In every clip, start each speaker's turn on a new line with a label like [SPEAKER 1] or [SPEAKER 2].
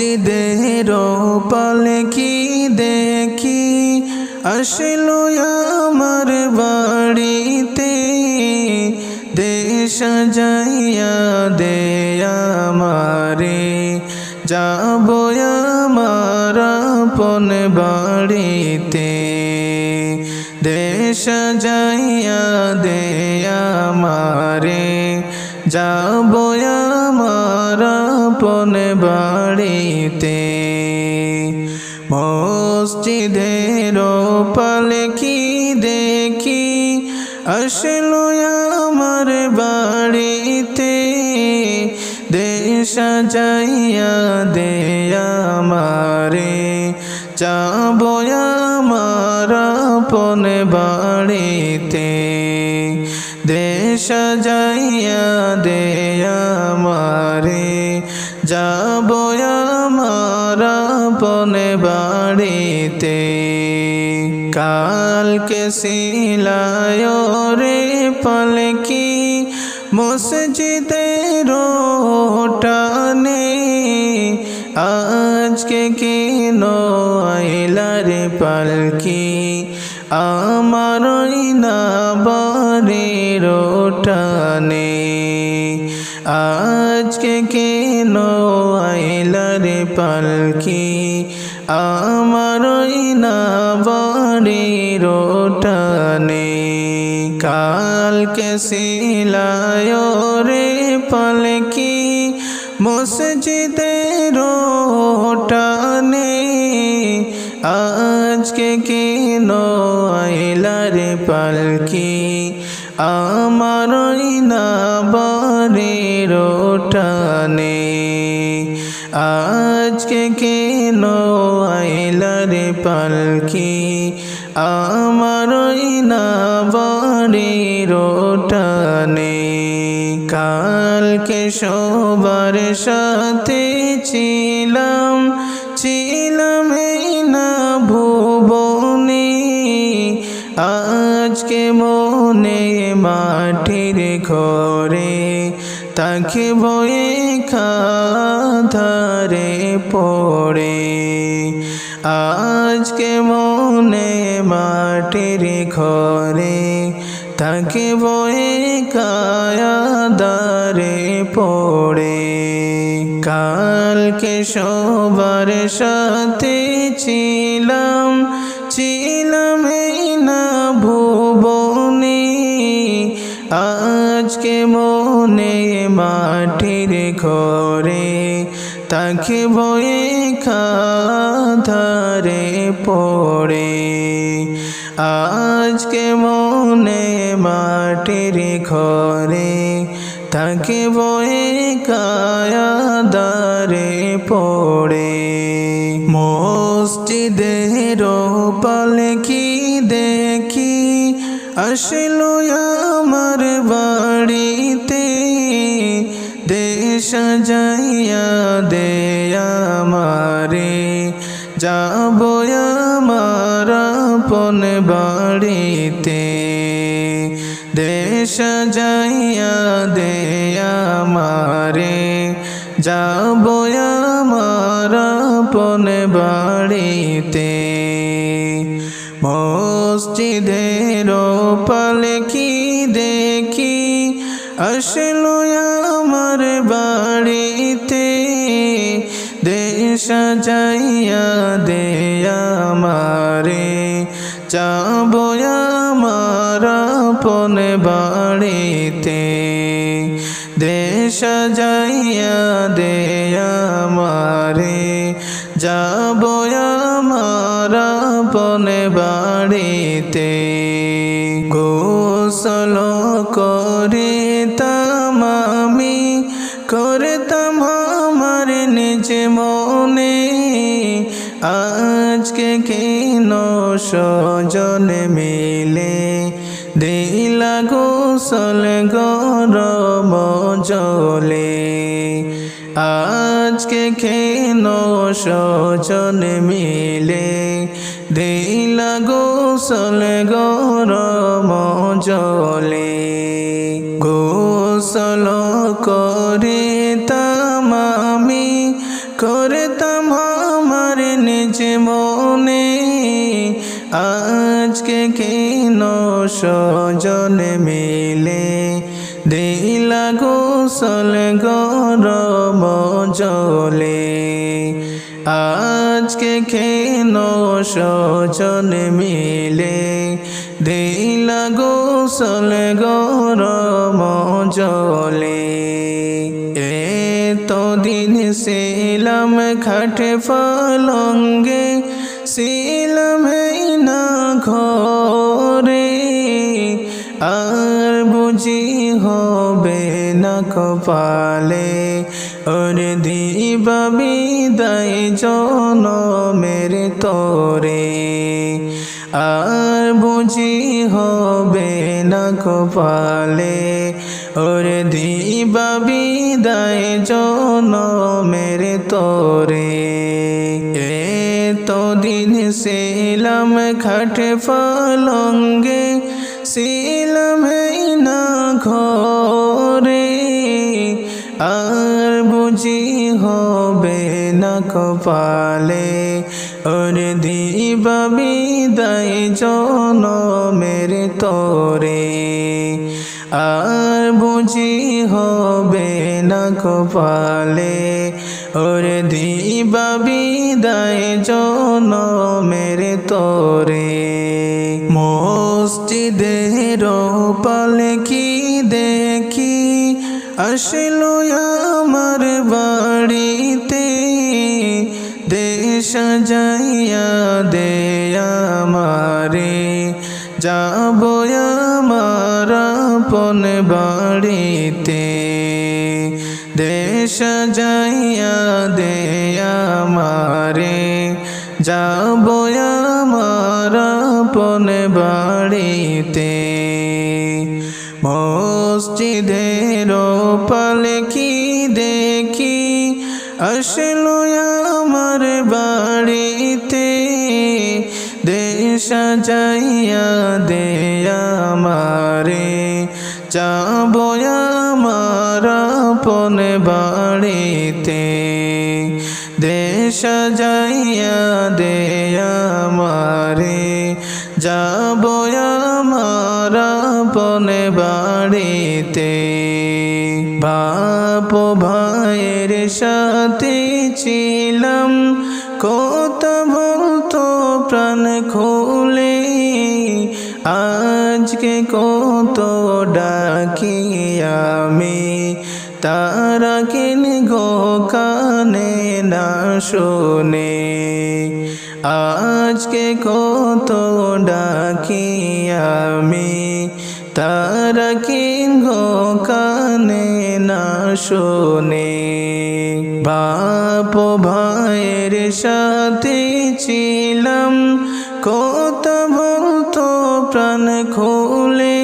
[SPEAKER 1] মসজিদের পালকি দেখি আসলো আমার বাড়িতে, দেশ সাজাইয়া দে আমারে, যাব আমার আপন বাড়িতে। দেশ সাজাইয়া দে আমারে, যাব আমার আপন বাড়িতে। মসজিদের পালকি দেখি আসলো আমার বাড়িতে, দেশ সাজাইয়া দে আমারে, যাব আমার আপন বাড়িতে। দেশ সাজাইয়া দে আমারে, যাব আমার আপন বাড়িতে। কালকে সিলায় রে পালকি মসজিদের টানে, আজকে কেন আইলা রে পালকি আমার না বাড়ির টানে। আজকে কেন আইলা রে পালকি আমার না বাড়ির টানে। কালকে সিলায় রে পালকি মসজিদের টানে, আজকে কেন আইলা রে পালকি আমার না বাড়ির টানে। আজকে কেন আইলা রে পালকি আমার না বাড়ির টানে। কালকে সবার সাথে ছিলাম না ভুবনে, আজকে মনে মাটির ঘরে তাকে বয়ে কাঁধারে পড়ে। আজকে মনে মাটির ঘরে তাকে বয়ে কাঁধারে পড়ে। কালকে সবার সাথে ছিলাম না ভুবনে, আজকে মনে মাটির ঘরে তাকে বয়ে কাঁধারে পড়ে। আজকে মনে মাটির ঘরে তাকে বয়ে কাঁধারে পড়ে। মসজিদের পালকি দেখি আসলো আমার বাড়িতে, দেশ সাজাইয়া দে আমারে, যাব আমার আপন বাড়িতে। দেশ সাজাইয়া দে আমারে, যাব আমার আপন বাড়িতে। মসজিদের পালকি দেখি আসলো আমার বাড়িতে, দেশ সাজাইয়া দে আমারে, যাব আমার আপন বাড়িতে। দেশ সাজাইয়া দে আমারে, যাব আমার আপন বাড়িতে। গোসল করিতাম আমি, করতাম আমার নিজ মনে, আজকে কেন সজন মিলে দিলা গোসল গরম জলে। আজকে কেন সজন মিলে দিলা গোসল গরম জলে। গোসল করিতাম আমি, করতাম আমার নিজ মনে, আজকে কেন স্বজন মিলে দিলা গোসল গরম জলে। আজকে কেন স্বজন মিলে দিলা গোসল গরম জলে। এতদিন ছিলাম খাটে পলঙ্গে, ছিলাম না ঘরে, আর বুঝি হবে না কপালে ওর দিবা বিদায় জনমের তরে। আর বুঝি হবে না কপালে ওর দিবা বিদায় জনমের তরে। এতদিন ছিলাম খাটে পলঙ্গে, ছিলাম না ঘরে, আর বুঝি হবে না কপালে ওর দিবা বিদায় জনমের তরে। আর বুঝি হবে না কপালে ওর দিবা বিদায় জনমের তরে। মসজিদের পালকি দেখি আসলো আমার বাড়িতে, দেশ সাজাইয়া দে আমারে, যাব আমার আপন বাড়িতে। দেশ সাজাইয়া দে আমারে, যাব আমার আপন বাড়িতে। মসজিদের পালকি দেখি আসলো আমার বাড়িতে, দেশ সাজাইয়া দে আমারে, যাব আমার আপন বাড়িতে। দেশ সাজাইয়া দে আমারে, যাব আমার আপন বাড়িতে। বাপ ভাইয়ের সাথে ছিলাম, কথা বলতো প্রাণ খুলে, আজকে কত ডাকি আমি, তারা কিন গো কানে না শোনে। আজকে কত ডাকি আমি, তারা কিন গো কানে না শোনে। বাপ ভাইয়ের সাথে ছিলাম, কথা বলতো প্রাণ খুলে,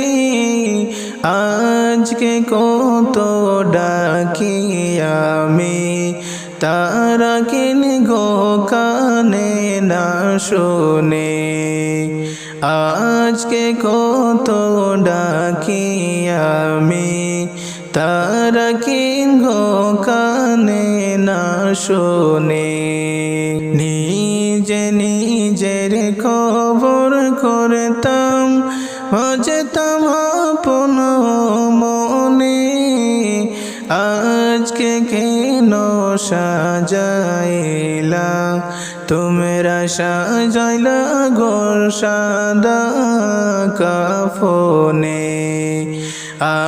[SPEAKER 1] আজকে কত ডাকি আমি, তারা কিন গো কানে না শোনে। আজকে কত ডাকি আমি, তারা কিন গো কানে না শোনে। নিজে নিজের খবর করতাম, বাজতাম আপন মনে, আজকে কেন সাজাইলা তোমরা সাজাইলা গোর সাদা কাফনে।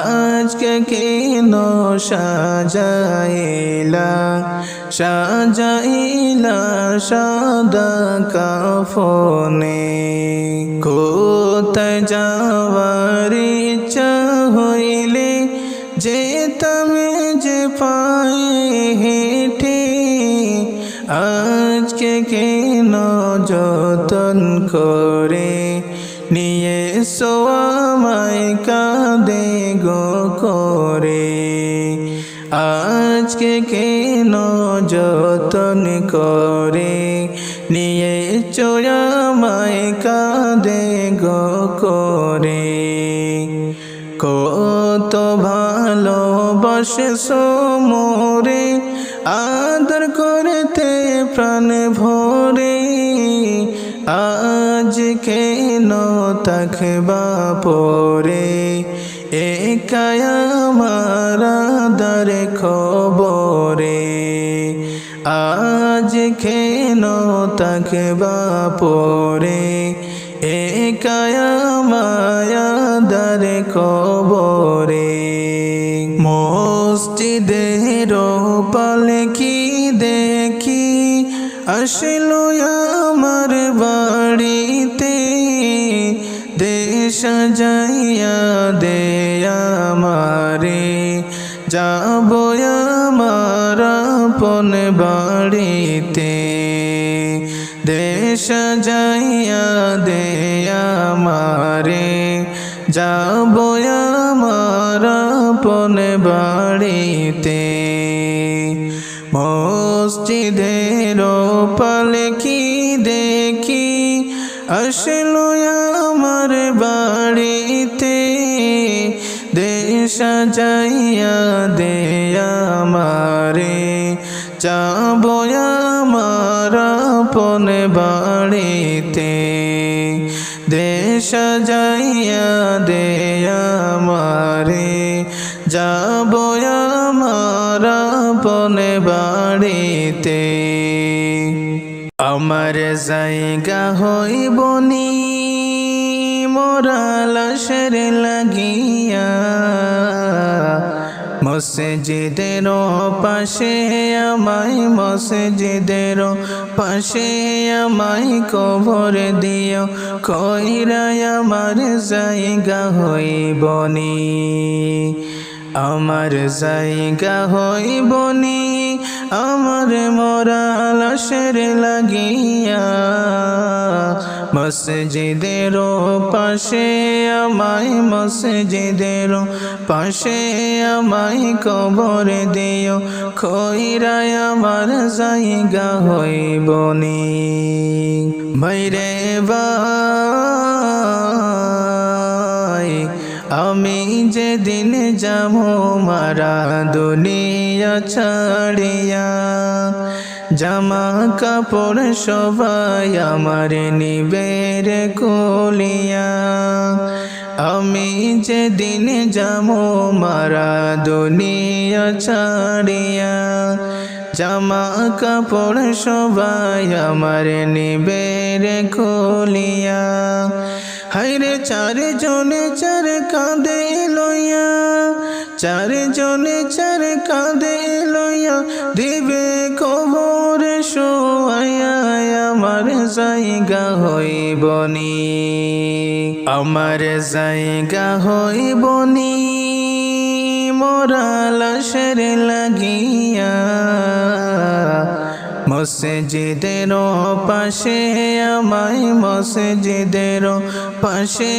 [SPEAKER 1] আজকে কেন সাজাইলা সাজাইলা সাদা কাফনে। কোথায় যাওয়ার ইচ্ছা হইলে যেতাম যে পায়ে হেঁটে, আজকে কেন যতন করে নিয়ে সোয়ামায় কাঁদে গো করে। আজকে কেন যতন করে নিয়ে চোয়ামায় কাঁদে গো করে। কত ভালোবাসে মোরে আদর করে কবরেতে প্রাণ ভরে আজ কেন তাকবা পরে একাই আমার আঁধার কবরে আজ কেন তাকবা পরে একাই আমার আঁধার কবরে মসজিদের পালকি দেখি আসলো আমার বাড়িতে দেশ সাজাইয়া দে আমারে যাব আমার আপন বাড়িতে দেশ সাজাইয়া দে আমারে যাব আমার আপন বাড়িতে মসজিদের পালকি দেখি আসলো আমার বাড়িতে দেশ সাজাইয়া দে আমারে যাব আমার আপন বাড়িতে দেশ সাজাইয়া দে আমারে যাব আমার আপন বাড়িতে আমার জায়গা হইবনি মোরা লাশের লাগিয়া মসজিদের পাশে আমায় মসজিদের পাশে আমায় কবর দিও কইরায় আমার জায়গা হইবনি আমার জায়গা হইবনি আমার মরা লাশের লাগিয়া মসজিদের পাশে আমায় মসজিদের পাশে আমায় কবর দিও কইরায় আমার জায়গা হইবনি ভাইরে ভাই আমি যেদিন যাবো মারা দুনিয়া ছাড়িয়া জামা কাপড় সবাই আমার নিবের কুলিয়া আমি যেদিন যাবো মারা দুনিয়া ছাড়িয়া জামা কাপড় সবাই আমার নিবের কুলিয়া হাইরে চারজনে চার কাঁধে লইয়া চারজনে চার কাঁধে লইয়া দিবে কবর শোয়াইয়া আমার জায়গা হইবনি আমার জায়গা হইবনি মোরা লাশের লাগিয়া মসজিদের পাশে আমায় মসজিদের পাশে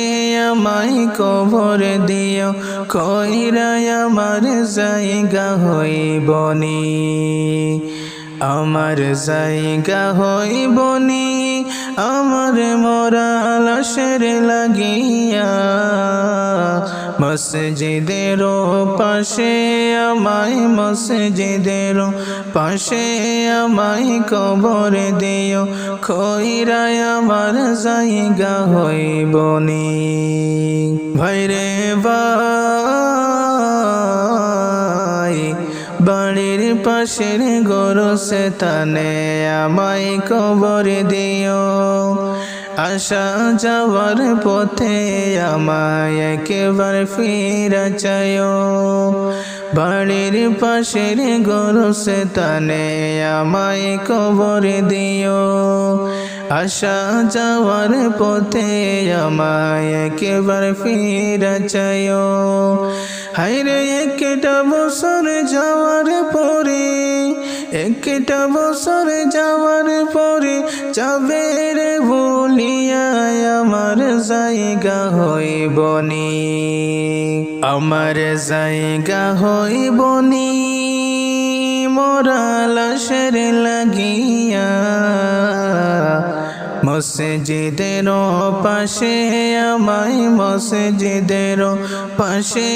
[SPEAKER 1] আমায় কবর দিও কইরায় আমার জায়গা হইবনি আমার জায়গা হইবনি আমার মরা লাশের লাগিয়া মসজিদের পাশে আমায় মসজিদের পাশে আমায় কবর দিও কইরায় আমার জায়গা হইবনি ভাইরে ভাই বাড়ির পাশের গরুসে তানে আমায় কবর দিও আসা যাওয়ার পথে আমায় একবার ফিরা চাইও বাড়ির পাশের গরুসে তানে আমায় কবর দিও আসা যাওয়ার পথে আমায় একবার ফিরা চাইও হায়রে একটা বছর যাওয়ার পরে একটা বছর যাওয়ার পরে যাবে রে ভুলিয়া আমার জায়গা হইবনি আমার জায়গা হইবনি মোরা লাশের লাগিয়া মসজিদের পাশে আমায়, মসজিদের পাশে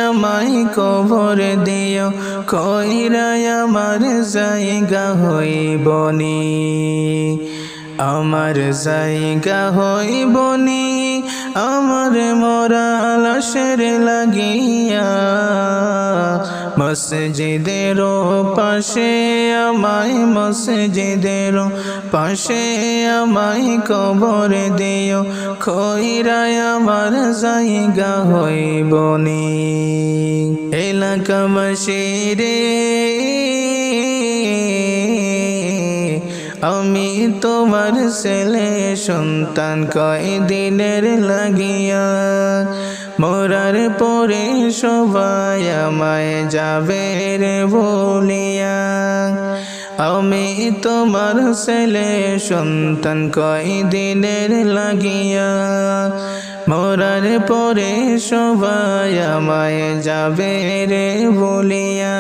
[SPEAKER 1] আমায় কবর দিও, কইরা আমার জায়গা হইবনি, আমার জায়গা হইবনি, আমার মরা লাশের লাগিয়া। মসজিদের পাশে আমায়, মসজিদের পাশে আমায় কবর দিও, কইরা আমার জায়গা হইবনি। এলাকাবাসী রে, আমি তোমার ছেলে সন্তান, কয়দিনের লাগিয়া, মরার পরে সবাই আমায় যাবে রে বলিয়া। আমি তোমার ছেলে সন্তান, কয়দিনের লাগিয়া, মরার পরে সবাই আমায় যাবে রে বলিয়া।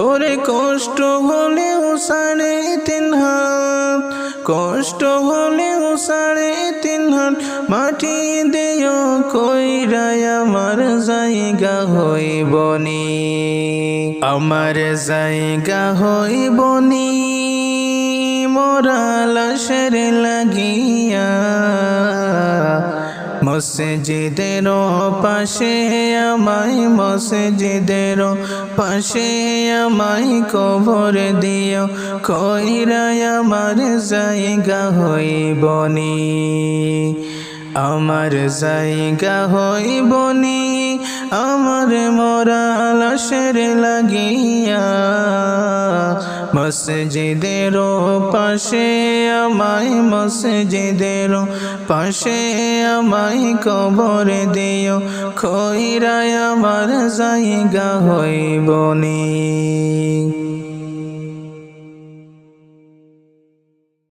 [SPEAKER 1] ওরে কষ্ট হলেও 3.5 হাত, কষ্ট হলেও 3.5 হাত মাটি দিও, কইরা আমার জায়গা হইবনি, আমার জায়গা হইবনি, মরা লাশের লাগিয়া। মসজিদের পাশে আমায়, মসজিদের পাশে আমায় কবর দিও, কইরা আমার জায়গা হইবনি, আমার জায়গা হইবনি, আমার মরা লাশের লাগিয়া। মসজিদের পাশে আমায়, মসজিদের পাশে আমায় কবর দিও, কইরা আমার জায়গা হইবনি।